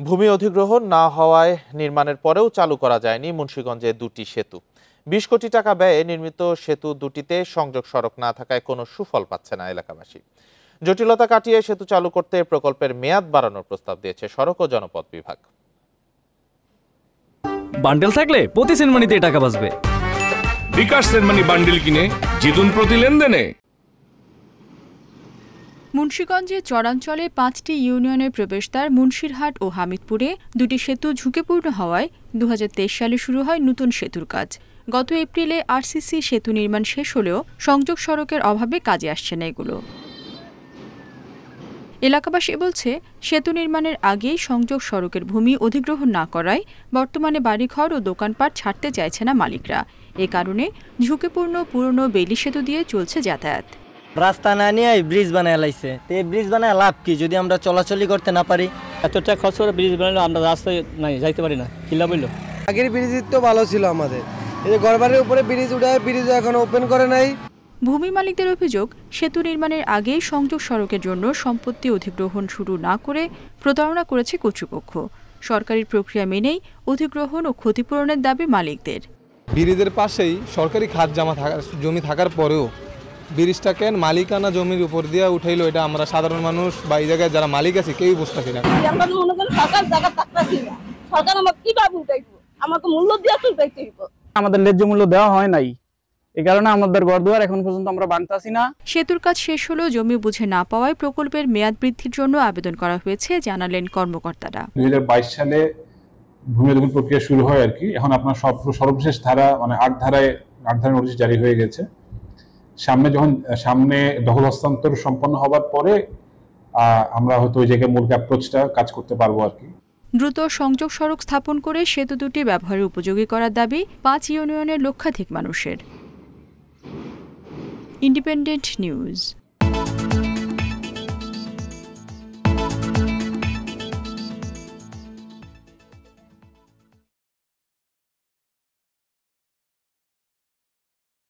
ভূমি অধিগ্রহণ না হওয়ায় নির্মাণের পরেও চালু করা যায়নি মুন্সিগঞ্জে দুটি সেতু। ২০ কোটি টাকা ব্যয়ে নির্মিত সেতু দুটিতে সংযোগ সড়ক না থাকায় কোনো সুফল পাচ্ছে না এলাকাবাসী। জটিলতা কাটিয়ে সেতু চালু করতে প্রকল্পের মেয়াদ বাড়ানোর প্রস্তাব দিয়েছে সড়ক ও জনপথ বিভাগ। বান্ডেল থাকলে প্রতি সেনমানিতে টাকা বাঁচবে। বিকাশ সেনমানি বান্ডেল কিনে জিতুন প্রতি লেনদেনে। মুন্সিগঞ্জে চরাঞ্চলে ৫টি ইউনিয়নের প্রবেশদ্বার মুন্সিরহাট ও হামিদপুরে দুটি সেতু ঝুঁকিপূর্ণ হওয়ায় ২০২৩ সালে শুরু হয় নতুন সেতুর কাজ। গত এপ্রিলে আরসিসি সেতু নির্মাণ শেষ হলেও সংযোগ সড়কের অভাবে কাজে আসছে না এগুলো। এলাকাবাসী বলছে, সেতু নির্মাণের আগেই সংযোগ সড়কের ভূমি অধিগ্রহণ না করায় বর্তমানে বাড়িঘর ও দোকানপাট ছাড়তে চাইছে না মালিকরা। এ কারণে ঝুঁকিপূর্ণ পুরনো বেইলি সেতু দিয়ে চলছে যাতায়াত। রাস্তা না নিয়ে ব্রিজ বানায় লাইছে, তো এই ব্রিজ বানায় লাভ কি যদি আমরা চলাচলই করতে না পারি? এত টাকা খরচ করে ব্রিজ বানালে আমরা রাস্তায় নাই যাইতে পারি না, কি লাভ হইলো? আগের ব্রিজ তো ভালো ছিল আমাদের, এই যে ঘরবাড়ির উপরে ব্রিজ উঠায়, ব্রিজ এখন ওপেন করে নাই। ভূমি মালিকদের অভিযোগ, সেতু নির্মাণের আগেই সংযোগ সড়কের জন্য সম্পত্তি অধিগ্রহণ শুরু না করে প্রতারণা করেছে কর্তৃপক্ষ। সরকারি প্রক্রিয়া মেনেই অধিগ্রহণ ও ক্ষতিপূরণের দাবি মালিকদের। ব্রিজের পাশেই সরকারি খাত জমি থাকার পরেও ব্রিজটা কেন মালিকানা জমির উপর দিয়ে উঠাইলো, এটা আমরা সাধারণ মানুষ বা এই জায়গায় যারা মালিক আছে কেউই বুঝতেছি না। আমাদের ন্যায্য মূল্য দেওয়া হয় নাই, এই কারণে আমাদের ঘরদুয়ার এখন পর্যন্ত আমরা বানতাছি না। সেতুর কাজ শেষ হলেও জমি বুঝে না পাওয়ায় প্রকল্পের মেয়াদ বৃদ্ধির জন্য আবেদন করা হয়েছে, জানালেন কর্মকর্তারা। ২০২২ সালে ভূমি অধিগ্রহণ প্রক্রিয়া শুরু হয় আর কি। এখন আপনার সর্বশেষ ধারা মানে ৮ ধারায় নোটিশ জারি হয়ে গেছে। সামনে দখল হস্তান্তর সম্পন্ন হবার পরে আমরা হয়তো ওই জায়গায় মূল অ্যাপ্রোচটা কাজ করতে পারবো আর কি। দ্রুত সংযোগ সড়ক স্থাপন করে সেতু দুটি ব্যবহারের উপযোগী করার দাবি ৫ ইউনিয়নের লক্ষাধিক মানুষের। Independent news.